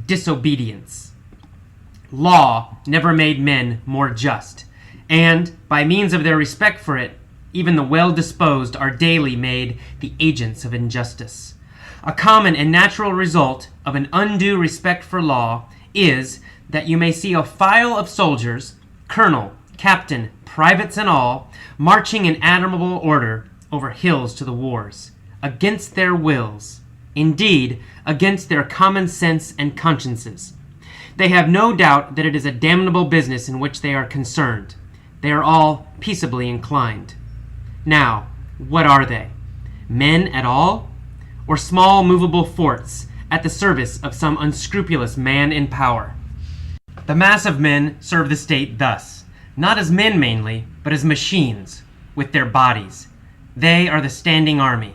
Disobedience. Law never made men more just, and, by means of their respect for it, even the well-disposed are daily made the agents of injustice. A common and natural result of an undue respect for law is that you may see a file of soldiers, colonel, captain, privates and all, marching in admirable order over hills to the wars, against their wills, indeed, against their common sense and consciences. They have no doubt that it is a damnable business in which they are concerned. They are all peaceably inclined. Now, what are they? Men at all? Or small movable forts at the service of some unscrupulous man in power? The mass of men serve the state thus, not as men mainly, but as machines, with their bodies. They are the standing army.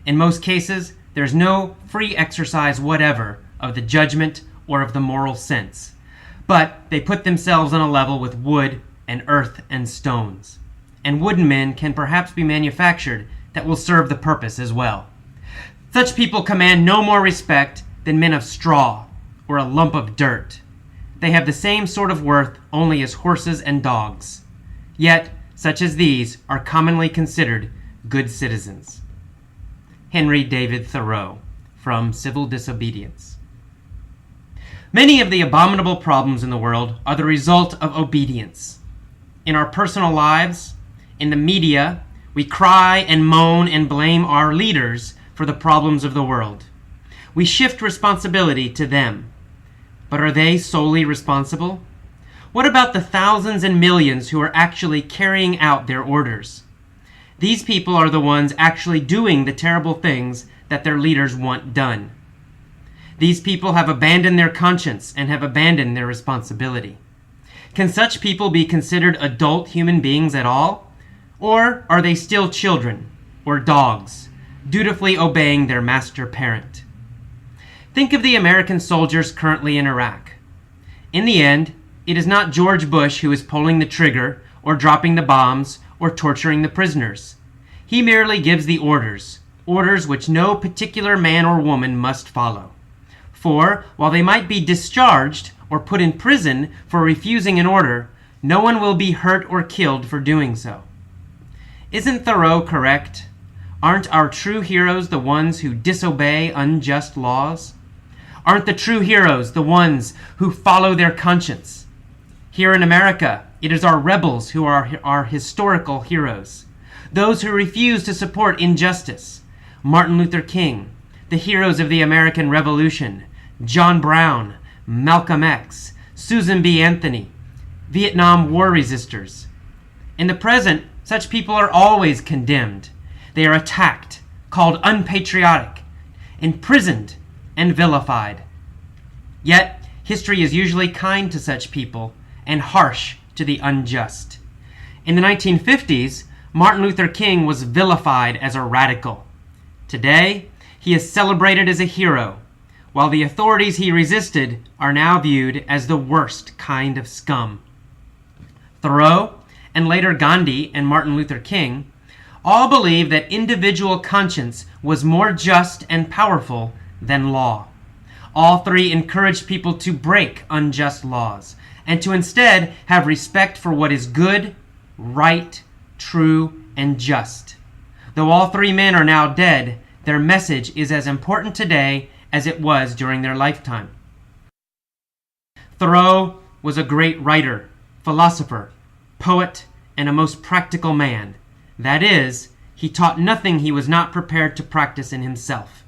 In most cases, there is no free exercise whatever of the judgment or of the moral sense, but they put themselves on a level with wood and earth and stones. And wooden men can perhaps be manufactured that will serve the purpose as well. Such people command no more respect than men of straw or a lump of dirt. They have the same sort of worth only as horses and dogs. Yet, such as these are commonly considered good citizens. Henry David Thoreau, from Civil Disobedience. Many of the abominable problems in the world are the result of obedience. In our personal lives, in the media, we cry and moan and blame our leaders for the problems of the world. We shift responsibility to them. But are they solely responsible? What about the thousands and millions who are actually carrying out their orders? These people are the ones actually doing the terrible things that their leaders want done. These people have abandoned their conscience and have abandoned their responsibility. Can such people be considered adult human beings at all? Or are they still children or dogs, dutifully obeying their master parent? Think of the American soldiers currently in Iraq. In the end, it is not George Bush who is pulling the trigger or dropping the bombs or torturing the prisoners. He merely gives the orders which no particular man or woman must follow. For, while they might be discharged or put in prison for refusing an order, no one will be hurt or killed for doing so. Isn't Thoreau correct? Aren't our true heroes the ones who disobey unjust laws? Aren't the true heroes the ones who follow their conscience? Here in America, it is our rebels who are our historical heroes. Those who refuse to support injustice. Martin Luther King, the heroes of the American Revolution, John Brown, Malcolm X, Susan B. Anthony, Vietnam War resistors. In the present, such people are always condemned. They are attacked, called unpatriotic, imprisoned, and vilified. Yet, history is usually kind to such people and harsh to the unjust. In the 1950s, Martin Luther King was vilified as a radical. Today, he is celebrated as a hero, while the authorities he resisted are now viewed as the worst kind of scum. Thoreau, and later Gandhi and Martin Luther King, all believed that individual conscience was more just and powerful than law. All three encouraged people to break unjust laws and to instead have respect for what is good, right, true, and just. Though all three men are now dead, their message is as important today as it was during their lifetime. Thoreau was a great writer, philosopher, poet, and a most practical man. That is, he taught nothing he was not prepared to practice in himself.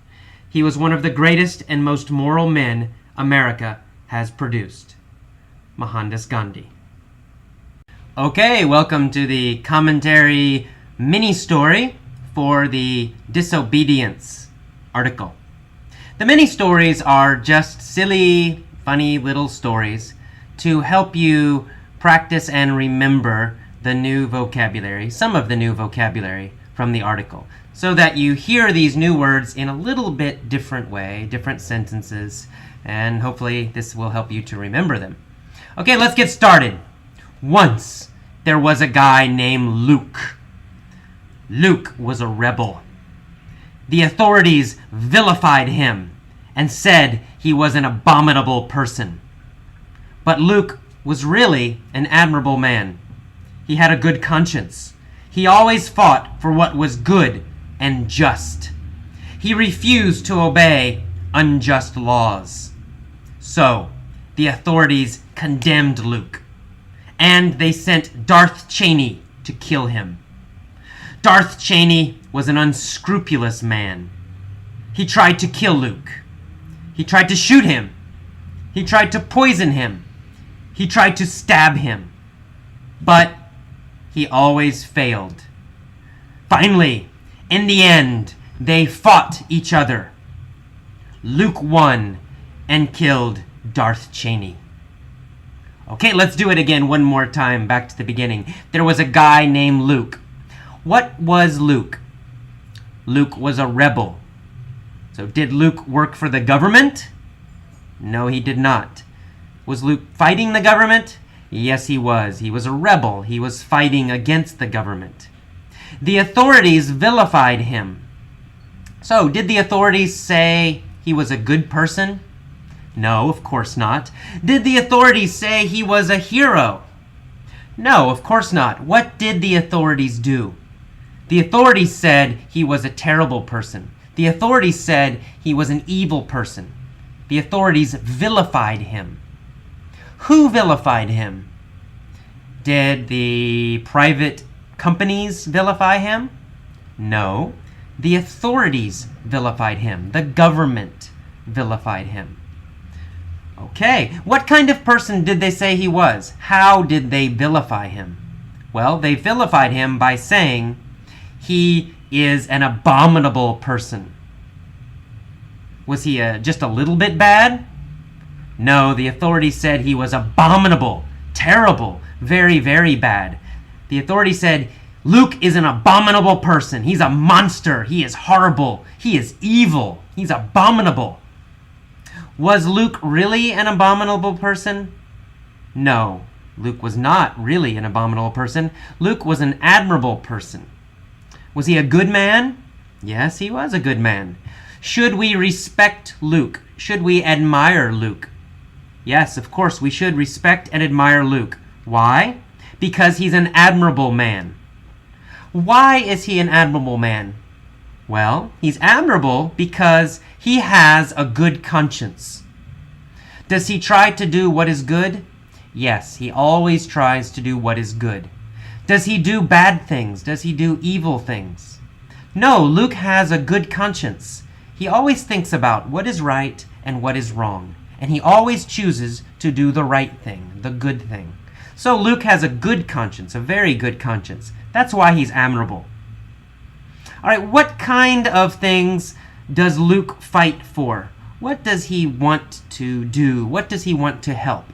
He was one of the greatest and most moral men America has produced. Mohandas Gandhi. Okay, welcome to the commentary mini-story for the Disobedience article. The mini-stories are just silly, funny little stories to help you practice and remember the new vocabulary, some of the new vocabulary from the article, so that you hear these new words in a little bit different way, different sentences, and hopefully this will help you to remember them. Okay, let's get started. Once there was a guy named Luke. Luke was a rebel. The authorities vilified him and said he was an abominable person. But Luke was really an admirable man. He had a good conscience. He always fought for what was good and just. He refused to obey unjust laws. So, the authorities condemned Luke, and they sent Darth Cheney to kill him. Darth Cheney was an unscrupulous man. He tried to kill Luke. He tried to shoot him. He tried to poison him. He tried to stab him. But he always failed. Finally, in the end, they fought each other. Luke won and killed Darth Cheney. Okay, let's do it again one more time, back to the beginning. There was a guy named Luke. What was Luke? Luke was a rebel. So did Luke work for the government? No, he did not. Was Luke fighting the government? Yes, he was. He was a rebel. He was fighting against the government. The authorities vilified him. So, did the authorities say he was a good person? No, of course not. Did the authorities say he was a hero? No, of course not. What did the authorities do? The authorities said he was a terrible person. The authorities said he was an evil person. The authorities vilified him. Who vilified him? Did the private companies vilify him? No. The authorities vilified him. The government vilified him. Okay, what kind of person did they say he was? How did they vilify him? Well, they vilified him by saying he is an abominable person. Was he just a little bit bad? No, the authorities said he was abominable, terrible, very, very bad. The authorities said, Luke is an abominable person. He's a monster. He is horrible. He is evil. He's abominable. Was Luke really an abominable person? No, Luke was not really an abominable person. Luke was an admirable person. Was he a good man? Yes, he was a good man. Should we respect Luke? Should we admire Luke? Yes, of course, we should respect and admire Luke. Why? Because he's an admirable man. Why is he an admirable man? Well, he's admirable because he has a good conscience. Does he try to do what is good? Yes, he always tries to do what is good. Does he do bad things? Does he do evil things? No, Luke has a good conscience. He always thinks about what is right and what is wrong. And he always chooses to do the right thing, the good thing. So Luke has a good conscience, a very good conscience. That's why he's admirable. All right, what kind of things does Luke fight for? What does he want to do? What does he want to help?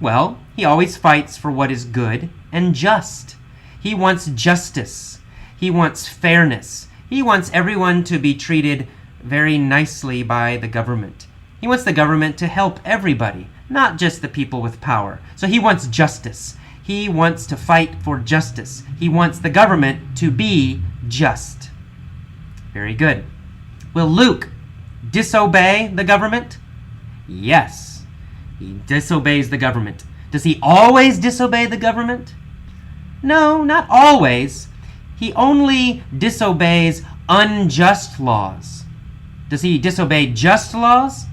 Well, he always fights for what is good and just. He wants justice. He wants fairness. He wants everyone to be treated very nicely by the government. He wants the government to help everybody, not just the people with power. So he wants justice. He wants to fight for justice. He wants the government to be just. Very good. Will Luke disobey the government? Yes, he disobeys the government. Does he always disobey the government? No, not always. He only disobeys unjust laws. Does he disobey just laws?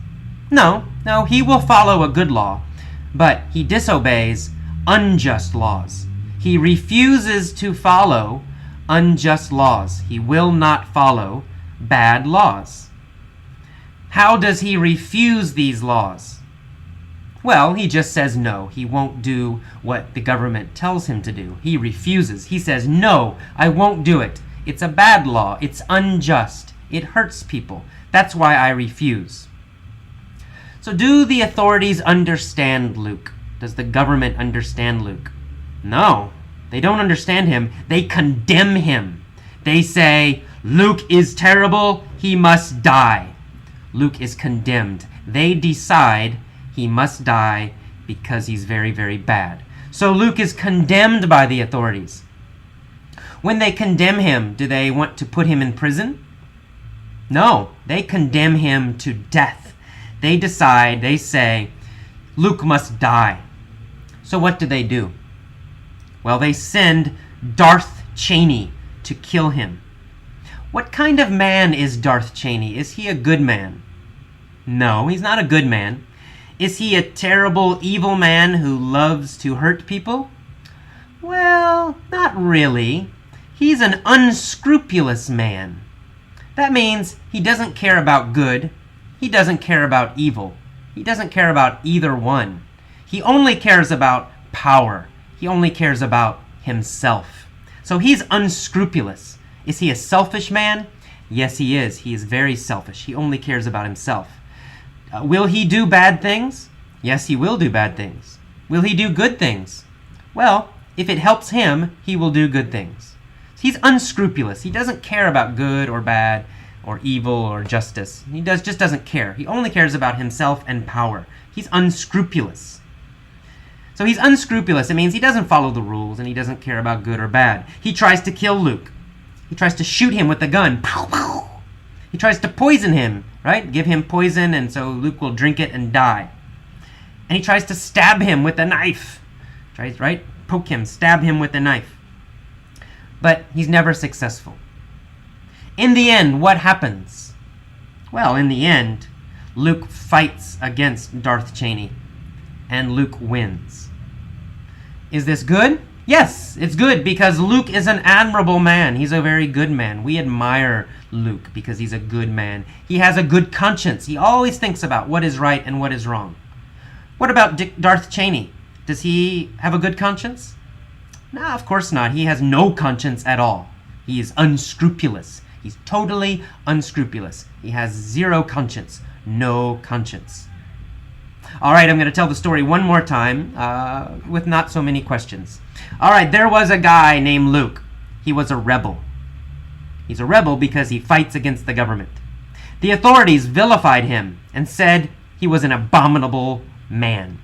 No, he will follow a good law, but he disobeys unjust laws. He refuses to follow unjust laws. He will not follow bad laws. How does he refuse these laws? Well, he just says no. He won't do what the government tells him to do. He refuses. He says, no, I won't do it. It's a bad law. It's unjust. It hurts people. That's why I refuse. So do the authorities understand Luke? Does the government understand Luke? No, they don't understand him. They condemn him. They say, Luke is terrible. He must die. Luke is condemned. They decide he must die because he's very, very bad. So Luke is condemned by the authorities. When they condemn him, do they want to put him in prison? No, they condemn him to death. They say, Luke must die. So what do? Well, they send Darth Cheney to kill him. What kind of man is Darth Cheney? Is he a good man? No, he's not a good man. Is he a terrible, evil man who loves to hurt people? Well, not really. He's an unscrupulous man. That means he doesn't care about good. He doesn't care about evil. He doesn't care about either one. He only cares about power. He only cares about himself. So he's unscrupulous. Is he a selfish man? Yes, he is. He is very selfish. He only cares about himself. Will he do bad things? Yes, he will do bad things. Will he do good things? Well, if it helps him, he will do good things. He's unscrupulous. He doesn't care about good or bad or evil or justice. He just doesn't care. He only cares about himself and power. He's unscrupulous. So he's unscrupulous. It means he doesn't follow the rules and he doesn't care about good or bad. He tries to kill Luke. He tries to shoot him with a gun. Pow, pow. He tries to poison him, right? Give him poison and so Luke will drink it and die. And he tries to stab him with a knife. Tries, right? Poke him, stab him with a knife. But he's never successful. In the end, what happens? Well, in the end, Luke fights against Darth Cheney, and Luke wins. Is this good? Yes, it's good because Luke is an admirable man. He's a very good man. We admire Luke because he's a good man. He has a good conscience. He always thinks about what is right and what is wrong. What about Darth Cheney? Does he have a good conscience? No, of course not. He has no conscience at all. He is unscrupulous. He's totally unscrupulous. He has zero conscience. No conscience. All right, I'm going to tell the story one more time with not so many questions. All right, there was a guy named Luke. He was a rebel. He's a rebel because he fights against the government. The authorities vilified him and said he was an abominable man.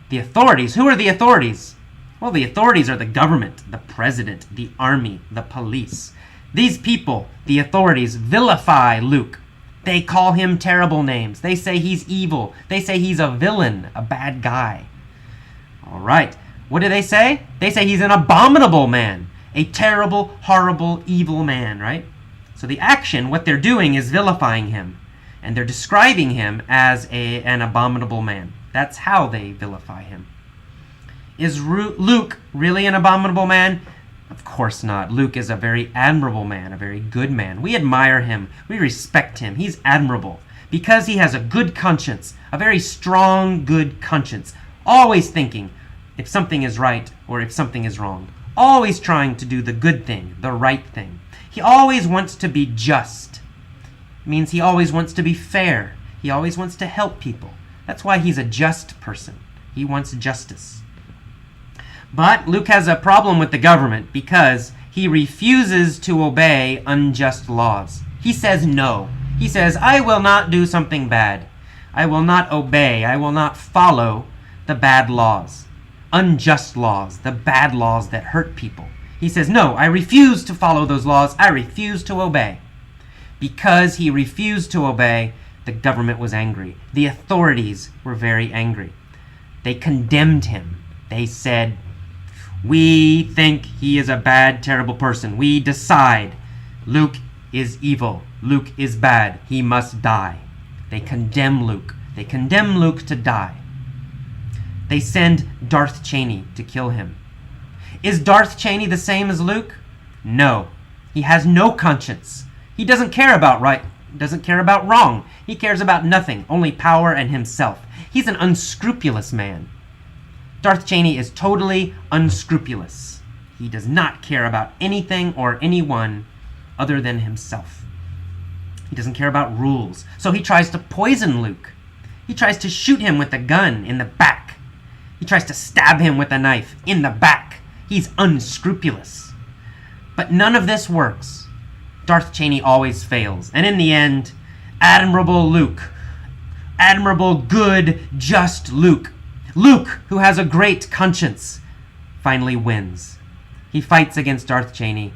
The authorities? Who are the authorities? Well, the authorities are the government, the president, the army, the police. These people, the authorities, vilify Luke. They call him terrible names. They say he's evil. They say he's a villain, a bad guy. All right. What do they say? They say he's an abominable man, a terrible, horrible, evil man, right? So the action, what they're doing is vilifying him, and they're describing him as an abominable man. That's how they vilify him. Is Luke really an abominable man? Of course not. Luke is a very admirable man, a very good man. We admire him. We respect him. He's admirable because he has a good conscience, a very strong, good conscience, always thinking if something is right or if something is wrong, always trying to do the good thing, the right thing. He always wants to be just. It means he always wants to be fair. He always wants to help people. That's why he's a just person. He wants justice. But Luke has a problem with the government because he refuses to obey unjust laws. He says no. He says, I will not do something bad. I will not obey. I will not follow the bad laws, unjust laws, the bad laws that hurt people. He says, no, I refuse to follow those laws. I refuse to obey. Because he refused to obey, the government was angry. The authorities were very angry. They condemned him. They said, we think he is a bad, terrible person. We decide Luke is evil. Luke is bad. He must die. They condemn Luke. They condemn Luke to die. They send Darth Cheney to kill him. Is Darth Cheney the same as Luke? No. He has no conscience. He doesn't care about right, doesn't care about wrong. He cares about nothing, only power and himself. He's an unscrupulous man. Darth Cheney is totally unscrupulous. He does not care about anything or anyone other than himself. He doesn't care about rules. So he tries to poison Luke. He tries to shoot him with a gun in the back. He tries to stab him with a knife in the back. He's unscrupulous. But none of this works. Darth Cheney always fails. And in the end, admirable Luke, admirable, good, just Luke, Luke, who has a great conscience, finally wins. He fights against Darth Cheney,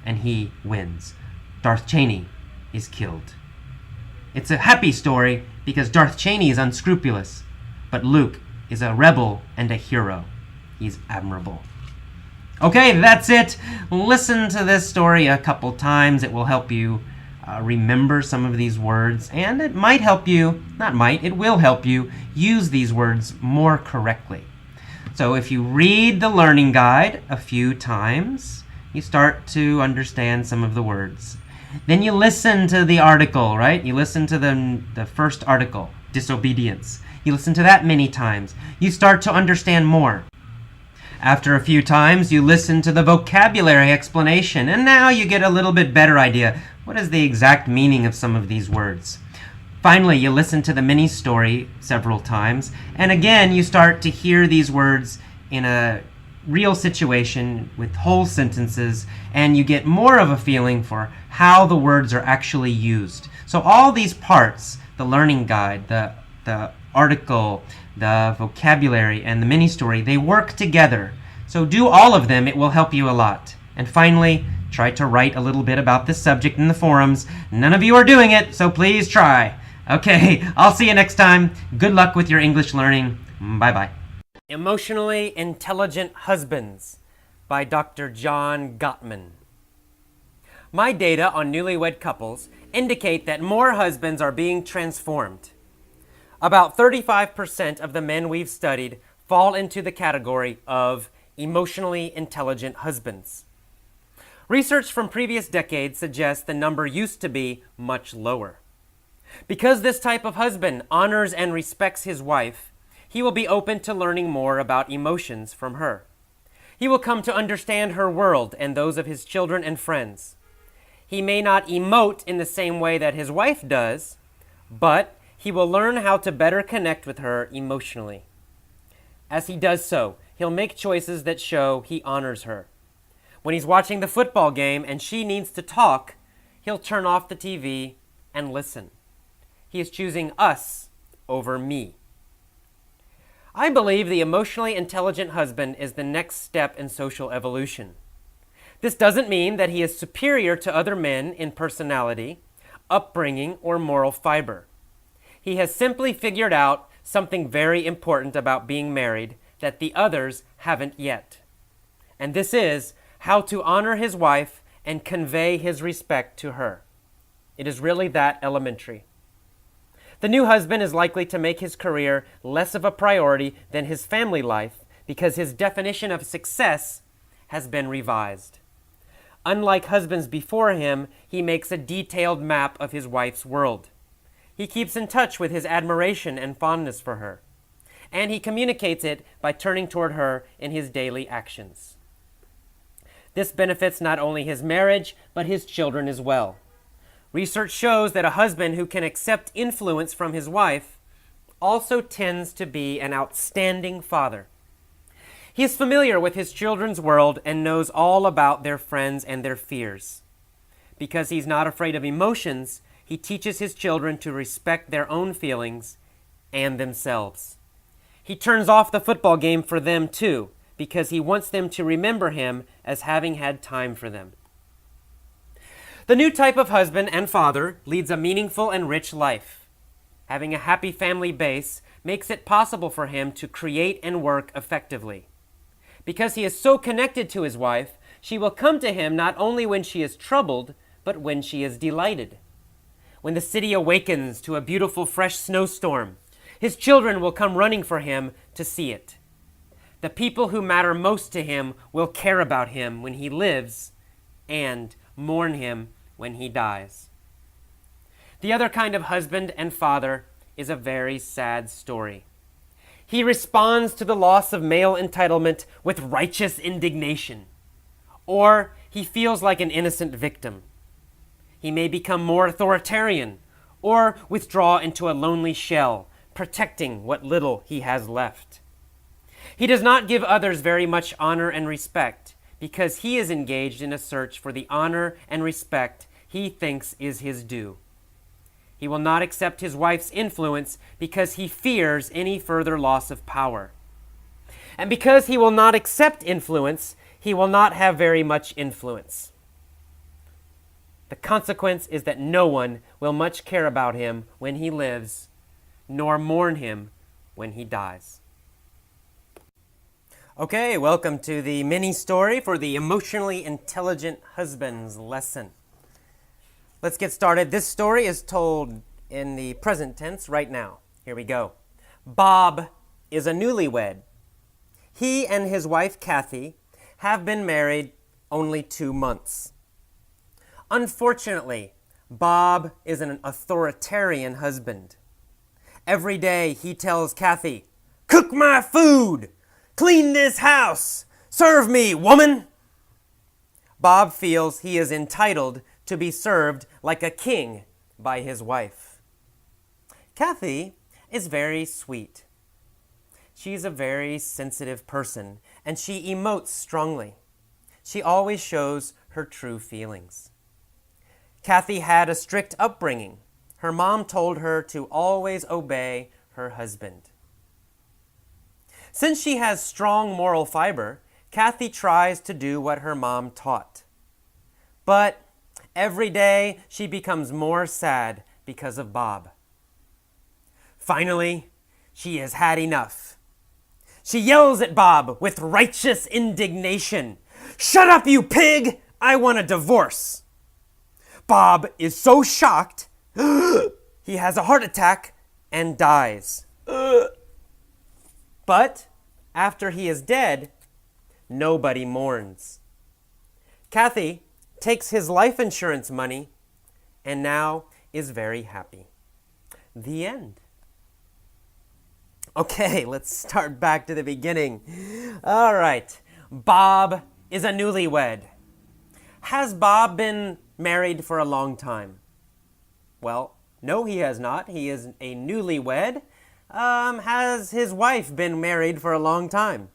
and he wins. Darth Cheney is killed. It's a happy story because Darth Cheney is unscrupulous, but Luke is a rebel and a hero. He's admirable. Okay, that's it. Listen to this story a couple times. It will help you remember some of these words, and it might help you, it will help you use these words more correctly. So if you read the learning guide a few times, you start to understand some of the words. Then you listen to the article, right? You listen to the first article, Disobedience. You listen to that many times. You start to understand more. After a few times, you listen to the vocabulary explanation, and now you get a little bit better idea. What is the exact meaning of some of these words? Finally, you listen to the mini story several times, and again, you start to hear these words in a real situation with whole sentences, and you get more of a feeling for how the words are actually used. So all these parts, the learning guide, the article, the vocabulary, and the mini story, they work together. So do all of them, it will help you a lot. And finally, try to write a little bit about this subject in the forums. None of you are doing it, so please try. Okay, I'll see you next time. Good luck with your English learning. Bye-bye. Emotionally Intelligent Husbands by Dr. John Gottman. My data on newlywed couples indicate that more husbands are being transformed. About 35% of the men we've studied fall into the category of emotionally intelligent husbands. Research from previous decades suggests the number used to be much lower. Because this type of husband honors and respects his wife, he will be open to learning more about emotions from her. He will come to understand her world and those of his children and friends. He may not emote in the same way that his wife does, but he will learn how to better connect with her emotionally. As he does so, he'll make choices that show he honors her. When he's watching the football game and she needs to talk, he'll turn off the TV and listen. He is choosing us over me. I believe the emotionally intelligent husband is the next step in social evolution. This doesn't mean that he is superior to other men in personality, upbringing, or moral fiber. He has simply figured out something very important about being married that the others haven't yet. And this is how to honor his wife and convey his respect to her. It is really that elementary. The new husband is likely to make his career less of a priority than his family life because his definition of success has been revised. Unlike husbands before him, he makes a detailed map of his wife's world. He keeps in touch with his admiration and fondness for her, and he communicates it by turning toward her in his daily actions. This benefits not only his marriage, but his children as well. Research shows that a husband who can accept influence from his wife also tends to be an outstanding father. He is familiar with his children's world and knows all about their friends and their fears. Because he's not afraid of emotions, he teaches his children to respect their own feelings and themselves. He turns off the football game for them too, because he wants them to remember him as having had time for them. The new type of husband and father leads a meaningful and rich life. Having a happy family base makes it possible for him to create and work effectively. Because he is so connected to his wife, she will come to him not only when she is troubled, but when she is delighted. When the city awakens to a beautiful fresh snowstorm, his children will come running for him to see it. The people who matter most to him will care about him when he lives and mourn him when he dies. The other kind of husband and father is a very sad story. He responds to the loss of male entitlement with righteous indignation, or he feels like an innocent victim. He may become more authoritarian or withdraw into a lonely shell, protecting what little he has left. He does not give others very much honor and respect because he is engaged in a search for the honor and respect he thinks is his due. He will not accept his wife's influence because he fears any further loss of power. And because he will not accept influence, he will not have very much influence. The consequence is that no one will much care about him when he lives, nor mourn him when he dies. Okay, welcome to the mini story for the emotionally intelligent husband's lesson. Let's get started. This story is told in the present tense right now. Here we go. Bob is a newlywed. He and his wife, Kathy, have been married only 2 months. Unfortunately, Bob is an authoritarian husband. Every day he tells Kathy, "Cook my food! Clean this house! Serve me, woman!" Bob feels he is entitled to be served like a king by his wife. Kathy is very sweet. She's a very sensitive person, and she emotes strongly. She always shows her true feelings. Kathy had a strict upbringing. Her mom told her to always obey her husband. Since she has strong moral fiber, Kathy tries to do what her mom taught. But every day she becomes more sad because of Bob. Finally, she has had enough. She yells at Bob with righteous indignation. "Shut up, you pig! I want a divorce!" Bob is so shocked, he has a heart attack and dies. But after he is dead, nobody mourns. Kathy takes his life insurance money and now is very happy. The end. Okay, let's start back to the beginning. All right, Bob is a newlywed. Has Bob been married for a long time? Well, no, he has not. He is a newlywed. Has his wife been married for a long time?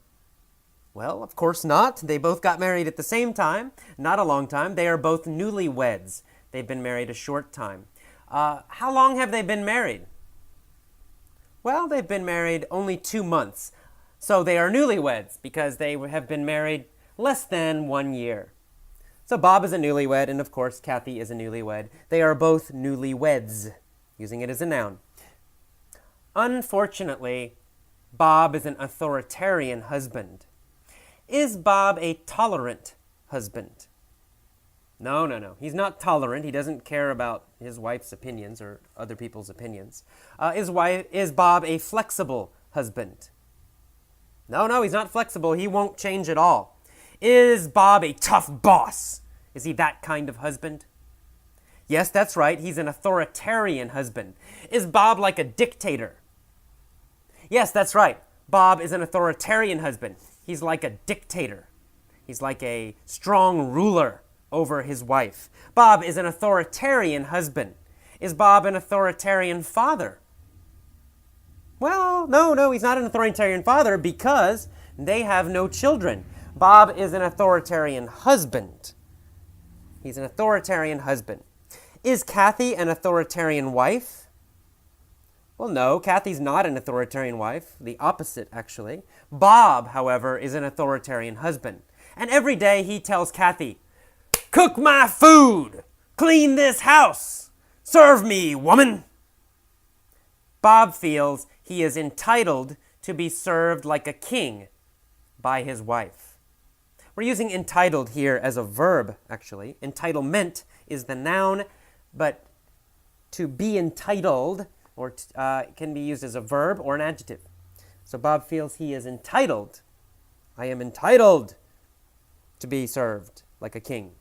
Well, of course not. They both got married at the same time. Not a long time. They are both newlyweds. They've been married a short time. How long have they been married? Well, they've been married only 2 months. So they are newlyweds because they have been married less than 1 year. So Bob is a newlywed, and of course, Kathy is a newlywed. They are both newlyweds, using it as a noun. Unfortunately, Bob is an authoritarian husband. Is Bob a tolerant husband? No. He's not tolerant. He doesn't care about his wife's opinions or other people's opinions. Is Bob a flexible husband? No, he's not flexible. He won't change at all. Is Bob a tough boss? Is he that kind of husband? Yes, that's right. He's an authoritarian husband. Is Bob like a dictator? Yes, that's right. Bob is an authoritarian husband. He's like a dictator. He's like a strong ruler over his wife. Bob is an authoritarian husband. Is Bob an authoritarian father? Well, no, he's not an authoritarian father because they have no children. Bob is an authoritarian husband. He's an authoritarian husband. Is Kathy an authoritarian wife? Well, no, Kathy's not an authoritarian wife. The opposite, actually. Bob, however, is an authoritarian husband. And every day he tells Kathy, "Cook my food! Clean this house! Serve me, woman!" Bob feels he is entitled to be served like a king by his wife. We're using entitled here as a verb, actually. Entitlement is the noun, but to be entitled can be used as a verb or an adjective. So Bob feels he is entitled. I am entitled to be served like a king.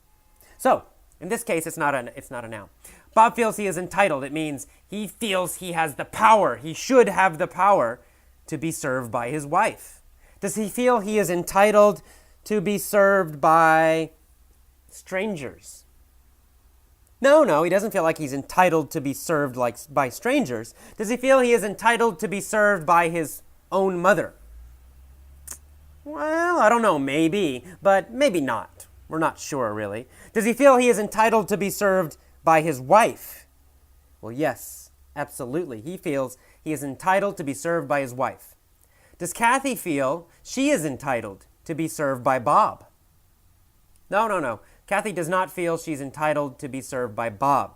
So, in this case, it's not a noun. Bob feels he is entitled. It means he feels he has the power. He should have the power to be served by his wife. Does he feel he is entitled to be served by strangers? No, he doesn't feel like he's entitled to be served by strangers. Does he feel he is entitled to be served by his own mother? Well, I don't know, maybe, but maybe not. We're not sure, really. Does he feel he is entitled to be served by his wife? Well, yes, absolutely. He feels he is entitled to be served by his wife. Does Kathy feel she is entitled to be served by Bob? No. Kathy does not feel she's entitled to be served by Bob.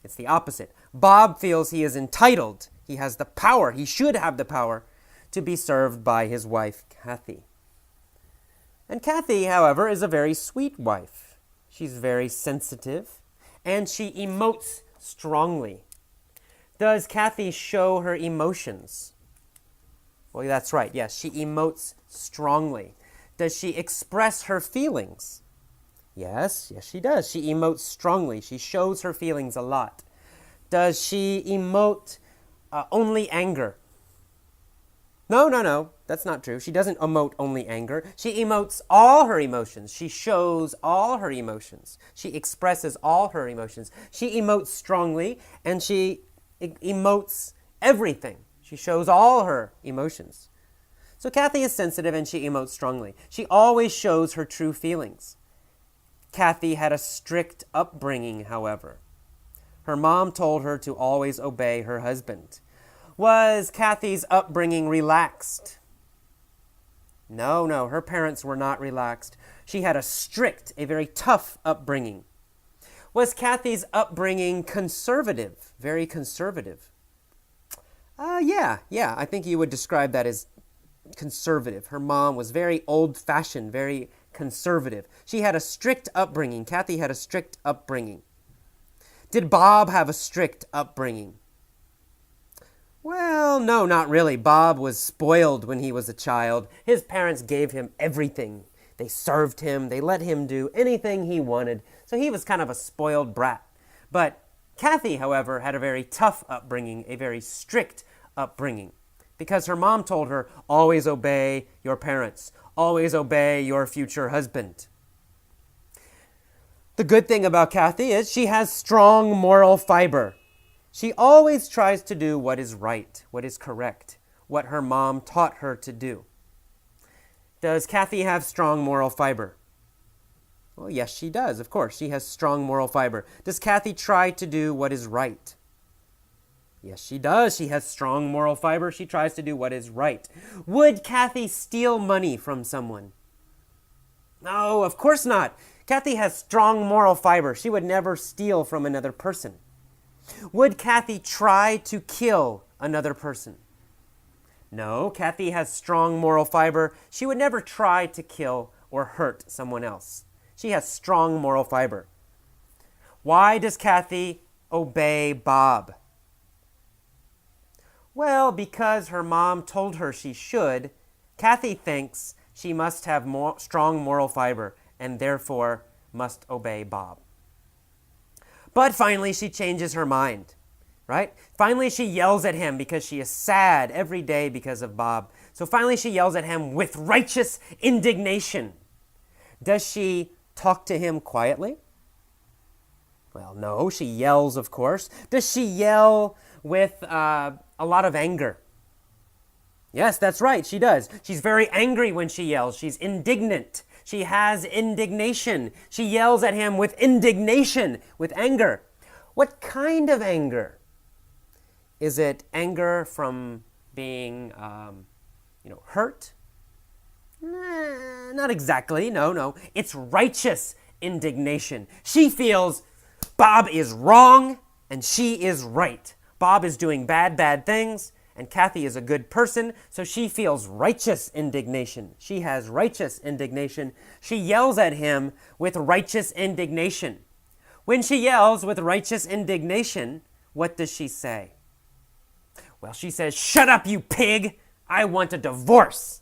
It's the opposite. Bob feels he is entitled. He has the power. He should have the power to be served by his wife, Kathy. And Kathy, however, is a very sweet wife. She's very sensitive, and she emotes strongly. Does Kathy show her emotions? Well, that's right. Yes, she emotes strongly. Does she express her feelings? Yes, she does. She emotes strongly. She shows her feelings a lot. Does she emote only anger? No. That's not true. She doesn't emote only anger. She emotes all her emotions. She shows all her emotions. She expresses all her emotions. She emotes strongly, and she emotes everything. She shows all her emotions. So Kathy is sensitive, and she emotes strongly. She always shows her true feelings. Kathy had a strict upbringing, however. Her mom told her to always obey her husband. Was Kathy's upbringing relaxed? No, her parents were not relaxed. She had a very tough upbringing. Was Kathy's upbringing conservative, very conservative? Yeah, I think you would describe that as conservative. Her mom was very old-fashioned, very conservative. She had a strict upbringing. Kathy had a strict upbringing. Did Bob have a strict upbringing? Well, no, not really. Bob was spoiled when he was a child. His parents gave him everything. They served him. They let him do anything he wanted. So he was kind of a spoiled brat. But Kathy, however, had a very tough upbringing, a very strict upbringing, because her mom told her, always obey your parents. Always obey your future husband. The good thing about Kathy is she has strong moral fiber. She always tries to do what is right, what is correct, what her mom taught her to do. Does Kathy have strong moral fiber? Well, yes, she does, of course. She has strong moral fiber. Does Kathy try to do what is right? Yes, she does. She has strong moral fiber. She tries to do what is right. Would Kathy steal money from someone? No, of course not. Kathy has strong moral fiber. She would never steal from another person. Would Kathy try to kill another person? No, Kathy has strong moral fiber. She would never try to kill or hurt someone else. She has strong moral fiber. Why does Kathy obey Bob? Well, because her mom told her she should. Kathy thinks she must have strong moral fiber and therefore must obey Bob. But finally, she changes her mind, right? Finally, she yells at him because she is sad every day because of Bob. So finally, she yells at him with righteous indignation. Does she talk to him quietly? Well, no, she yells, of course. Does she yell with a lot of anger? Yes, that's right, she does. She's very angry when she yells. She's indignant. She has indignation. She yells at him with indignation, with anger. What kind of anger? Is it anger from being, hurt? Not exactly. No. It's righteous indignation. She feels Bob is wrong and she is right. Bob is doing bad things, and Kathy is a good person, so she feels righteous indignation. She has righteous indignation. She yells at him with righteous indignation. When she yells with righteous indignation, what does she say? Well, she says, "Shut up, you pig! I want a divorce!"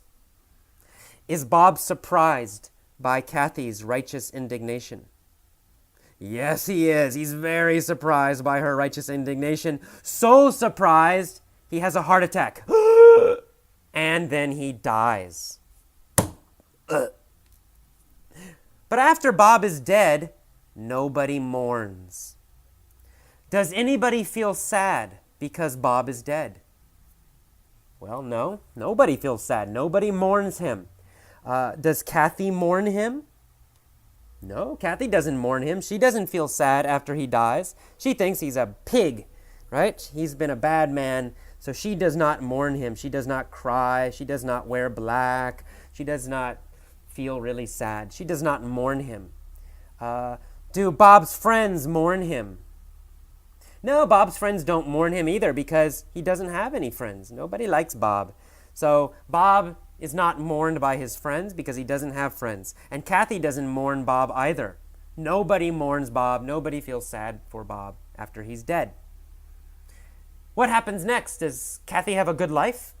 Is Bob surprised by Kathy's righteous indignation? Yes, he is. He's very surprised by her righteous indignation. So surprised, he has a heart attack. And then he dies. But after Bob is dead, nobody mourns. Does anybody feel sad because Bob is dead? Well, no. Nobody feels sad. Nobody mourns him. Does Kathy mourn him? No, Kathy doesn't mourn him. She doesn't feel sad after he dies. She thinks he's a pig, right? He's been a bad man, so she does not mourn him. She does not cry. She does not wear black. She does not feel really sad. She does not mourn him. Do Bob's friends mourn him? No, Bob's friends don't mourn him either because he doesn't have any friends. Nobody likes Bob. So Bob is not mourned by his friends because he doesn't have friends. And Kathy doesn't mourn Bob either. Nobody mourns Bob. Nobody feels sad for Bob after he's dead. What happens next? Does Kathy have a good life?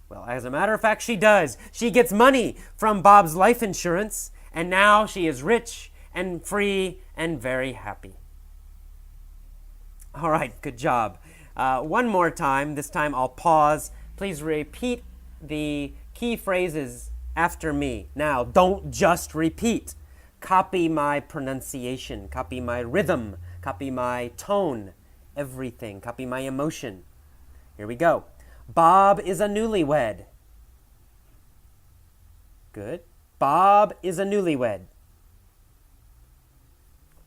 Well, as a matter of fact, she does. She gets money from Bob's life insurance, and now she is rich and free and very happy. All right, good job. One more time. This time I'll pause. Please repeat the key phrases after me. Now, don't just repeat. Copy my pronunciation. Copy my rhythm. Copy my tone. Everything. Copy my emotion. Here we go. Bob is a newlywed. Good. Bob is a newlywed.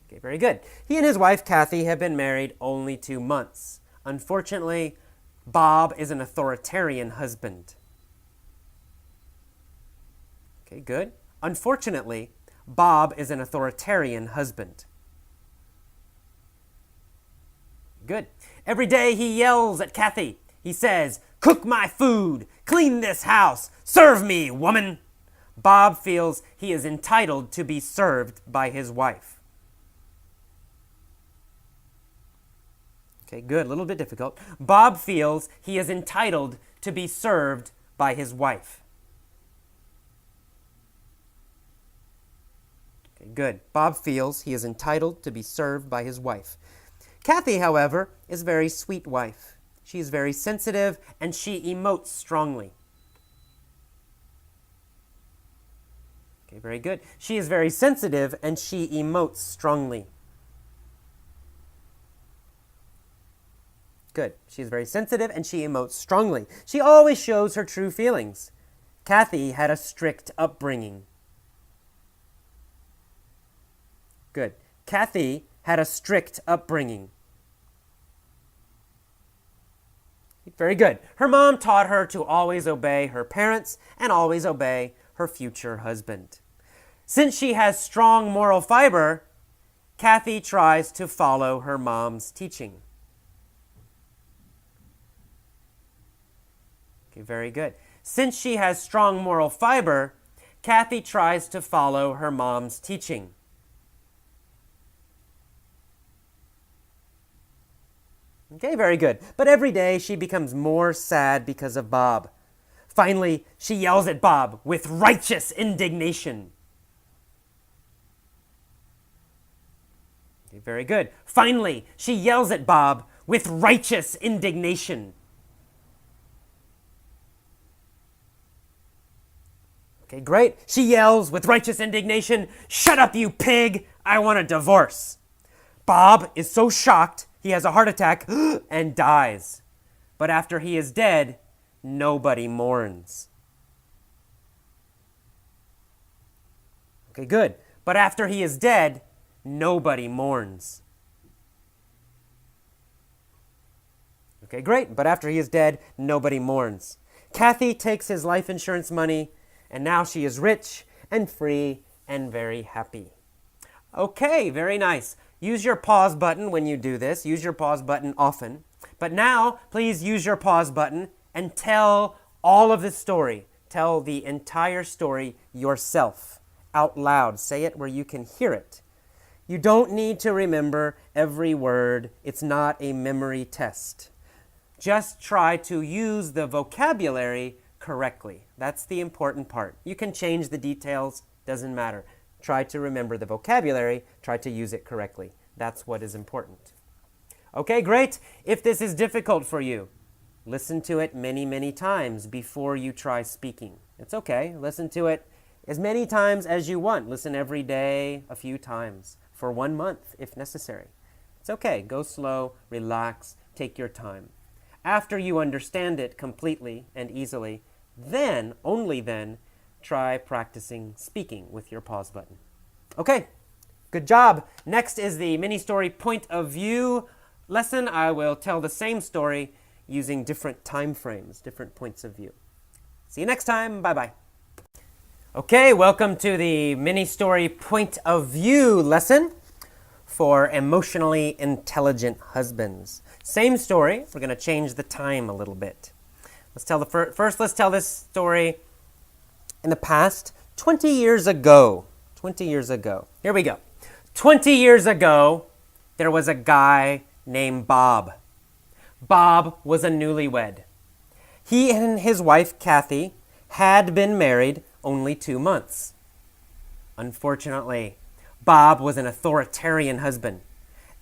Okay, very good. He and his wife, Kathy, have been married only 2 months. Unfortunately, Bob is an authoritarian husband. Okay, good. Unfortunately, Bob is an authoritarian husband. Good. Every day he yells at Kathy. He says, "Cook my food, clean this house, serve me, woman." Bob feels he is entitled to be served by his wife. Okay, good, a little bit difficult. Bob feels he is entitled to be served by his wife. Okay, good. Bob feels he is entitled to be served by his wife. Kathy, however, is a very sweet wife. She is very sensitive and she emotes strongly. Okay, very good. She is very sensitive and she emotes strongly. Good. She is very sensitive and she emotes strongly. She always shows her true feelings. Kathy had a strict upbringing. Good. Kathy had a strict upbringing. Very good. Her mom taught her to always obey her parents and always obey her future husband. Since she has strong moral fiber, Kathy tries to follow her mom's teaching. Okay, very good. Since she has strong moral fiber, Kathy tries to follow her mom's teaching. Okay, very good. But every day she becomes more sad because of Bob. Finally, she yells at Bob with righteous indignation. Okay, very good. Finally, she yells at Bob with righteous indignation. Okay, great. She yells with righteous indignation, "Shut up, you pig! I want a divorce." Bob is so shocked, he has a heart attack and dies. But after he is dead, nobody mourns. Okay, good. But after he is dead, nobody mourns. Okay, great. But after he is dead, nobody mourns. Kathy takes his life insurance money, and now she is rich and free and very happy. Okay, very nice. Use your pause button when you do this. Use your pause button often. But now, please use your pause button and tell all of this story. Tell the entire story yourself, out loud. Say it where you can hear it. You don't need to remember every word. It's not a memory test. Just try to use the vocabulary correctly. That's the important part. You can change the details, doesn't matter. Try to remember the vocabulary, try to use it correctly. That's what is important. Okay, great. If this is difficult for you, listen to it many, many times before you try speaking. It's okay. Listen to it as many times as you want. Listen every day, a few times, for 1 month if necessary. It's okay. Go slow, relax, take your time. After you understand it completely and easily, then, only then, try practicing speaking with your pause button. Okay, good job. Next is the mini-story point of view lesson. I will tell the same story using different time frames, different points of view. See you next time. Bye-bye. Okay, welcome to the mini-story point of view lesson for emotionally intelligent husbands. Same story, we're going to change the time a little bit. Let's tell this story in the past, 20 years ago. 20 years ago. Here we go. 20 years ago, there was a guy named Bob. Bob was a newlywed. He and his wife, Kathy, had been married only 2 months. Unfortunately, Bob was an authoritarian husband.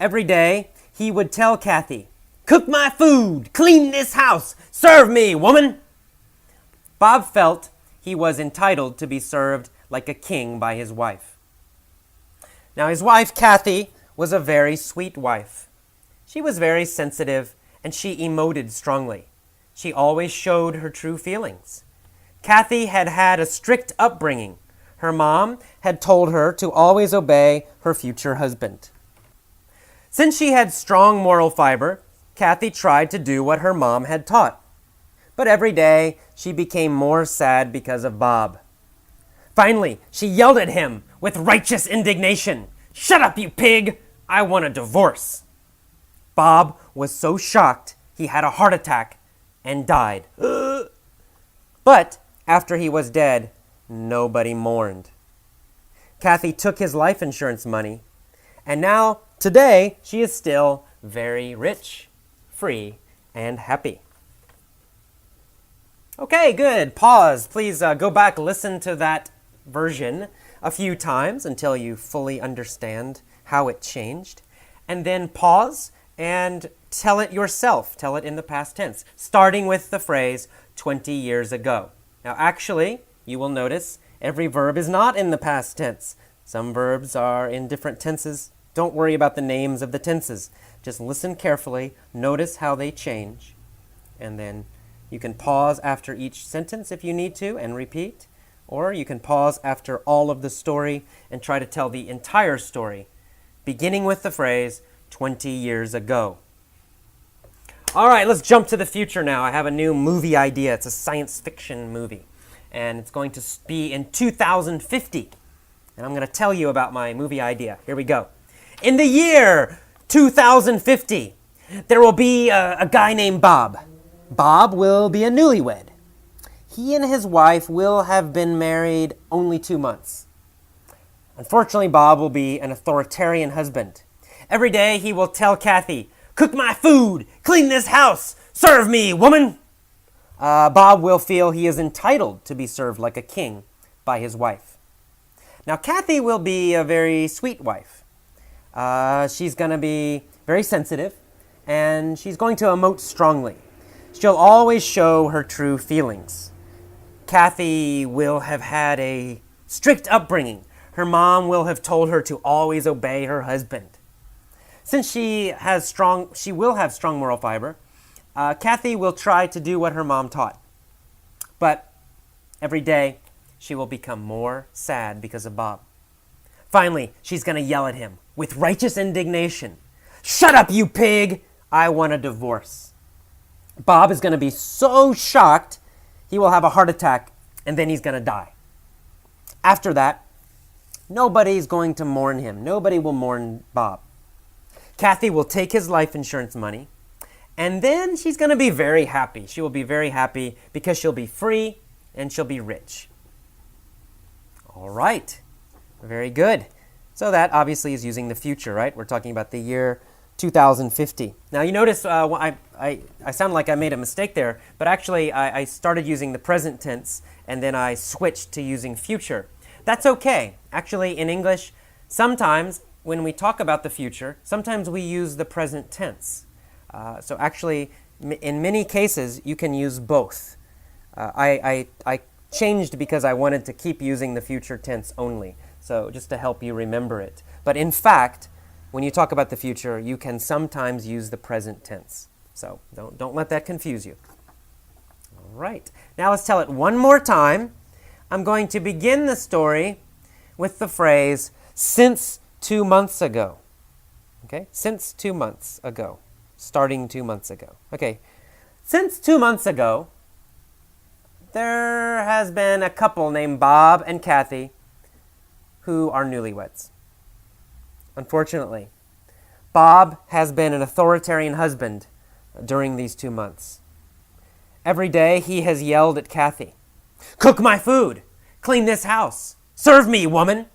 Every day, he would tell Kathy, "Cook my food, clean this house, serve me, woman." Bob felt he was entitled to be served like a king by his wife. Now, his wife, Kathy, was a very sweet wife. She was very sensitive, and she emoted strongly. She always showed her true feelings. Kathy had had a strict upbringing. Her mom had told her to always obey her future husband. Since she had strong moral fiber, Kathy tried to do what her mom had taught. But every day, she became more sad because of Bob. Finally, she yelled at him with righteous indignation. "Shut up, you pig! I want a divorce." Bob was so shocked he had a heart attack and died. But after he was dead, nobody mourned. Kathy took his life insurance money, and now, today, she is still very rich, free, and happy. Okay, good. Pause. Please go back, listen to that version a few times until you fully understand how it changed. And then pause and tell it yourself. Tell it in the past tense, starting with the phrase 20 years ago. Now, actually, you will notice every verb is not in the past tense. Some verbs are in different tenses. Don't worry about the names of the tenses. Just listen carefully, notice how they change, and then you can pause after each sentence if you need to and repeat, or you can pause after all of the story and try to tell the entire story, beginning with the phrase 20 years ago. All right, let's jump to the future now. I have a new movie idea. It's a science fiction movie, and it's going to be in 2050. And I'm going to tell you about my movie idea. Here we go. In the year 2050, there will be a guy named Bob. Bob will be a newlywed. He and his wife will have been married only 2 months. Unfortunately, Bob will be an authoritarian husband. Every day he will tell Kathy, "Cook my food, clean this house, serve me, woman." Bob will feel he is entitled to be served like a king by his wife. Now, Kathy will be a very sweet wife. She's going to be very sensitive, and she's going to emote strongly. She'll always show her true feelings. Kathy will have had a strict upbringing. Her mom will have told her to always obey her husband. Since she will have strong moral fiber, Kathy will try to do what her mom taught. But every day, she will become more sad because of Bob. Finally, she's going to yell at him with righteous indignation. "Shut up, you pig! I want a divorce." Bob is going to be so shocked, he will have a heart attack, and then he's going to die. After that, nobody's going to mourn him. Nobody will mourn Bob. Kathy will take his life insurance money, and then she's going to be very happy. She will be very happy because she'll be free and she'll be rich. All right. Very good. So that obviously is using the future, right? We're talking about the year 2050. Now you notice I sound like I made a mistake there, but actually I started using the present tense and then I switched to using future. That's okay. Actually, in English, sometimes when we talk about the future, sometimes we use the present tense. So actually, in many cases, you can use both. I changed because I wanted to keep using the future tense only, so just to help you remember it. But in fact, when you talk about the future, you can sometimes use the present tense. So don't let that confuse you. All right. Now let's tell it one more time. I'm going to begin the story with the phrase, "since 2 months ago." Okay? Since 2 months ago. Starting 2 months ago. Okay. Since 2 months ago, there has been a couple named Bob and Kathy who are newlyweds. Unfortunately, Bob has been an authoritarian husband during these 2 months. Every day he has yelled at Kathy, "Cook my food! Clean this house! Serve me, woman!"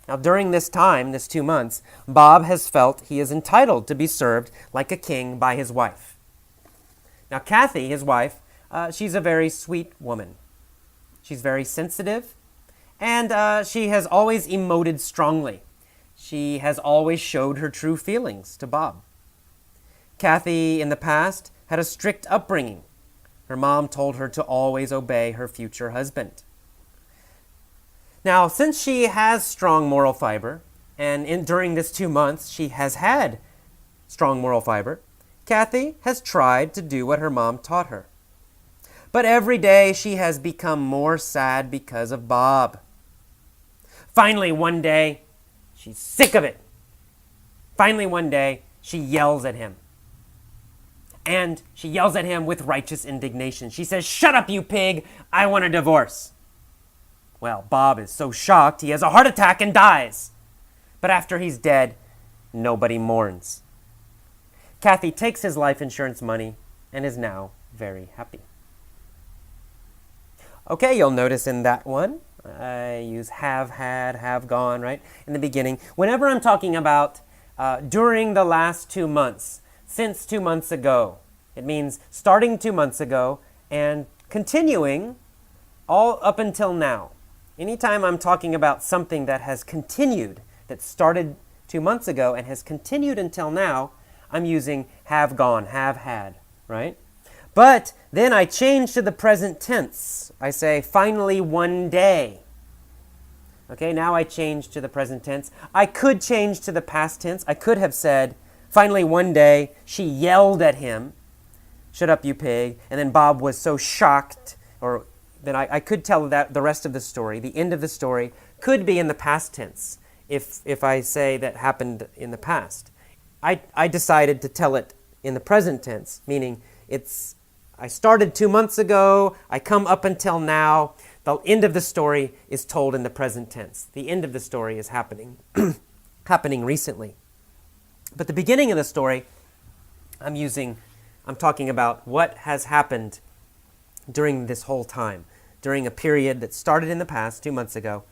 Now, during this time, this 2 months, Bob has felt he is entitled to be served like a king by his wife. Now, Kathy, his wife, she's a very sweet woman. She's very sensitive, and she has always emoted strongly. She has always showed her true feelings to Bob. Kathy, in the past, had a strict upbringing. Her mom told her to always obey her future husband. Now, since she has strong moral fiber, and during this 2 months she has had strong moral fiber, Kathy has tried to do what her mom taught her. But every day she has become more sad because of Bob. Finally, one day, she's sick of it. Finally, one day, she yells at him. And she yells at him with righteous indignation. She says, "Shut up, you pig! I want a divorce." Well, Bob is so shocked he has a heart attack and dies. But after he's dead, nobody mourns. Kathy takes his life insurance money and is now very happy. Okay, you'll notice in that one, I use have had, have gone, right? In the beginning. Whenever I'm talking about during the last 2 months, since 2 months ago, it means starting 2 months ago and continuing all up until now. Anytime I'm talking about something that has continued, that started 2 months ago and has continued until now, I'm using have gone, have had, right? But then I change to the present tense. I say, finally one day. Okay, now I change to the present tense. I could change to the past tense. I could have said, finally one day, she yelled at him, "Shut up, you pig." And then Bob was so shocked, or then I could tell that the rest of the story, the end of the story, could be in the past tense if I say that happened in the past. I decided to tell it in the present tense, meaning I started 2 months ago, I come up until now, the end of the story is told in the present tense. The end of the story is happening, happening recently. But the beginning of the story, I'm talking about what has happened during this whole time, during a period that started in the past 2 months ago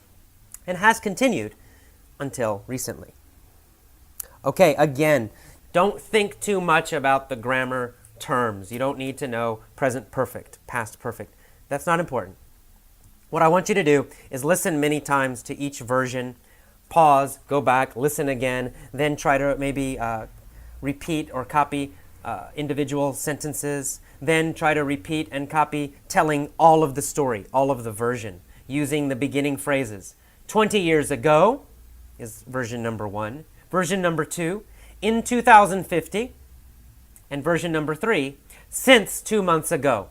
and has continued until recently. Okay, again, don't think too much about the grammar terms. You don't need to know present perfect, past perfect. That's not important. What I want you to do is listen many times to each version, pause, go back, listen again, then try to maybe repeat or copy individual sentences, then try to repeat and copy telling all of the story, all of the version, using the beginning phrases. 20 years ago is version number 1. Version number 2, in 2050. And version number 3, since 2 months ago.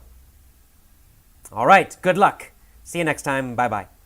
All right, good luck. See you next time. Bye-bye.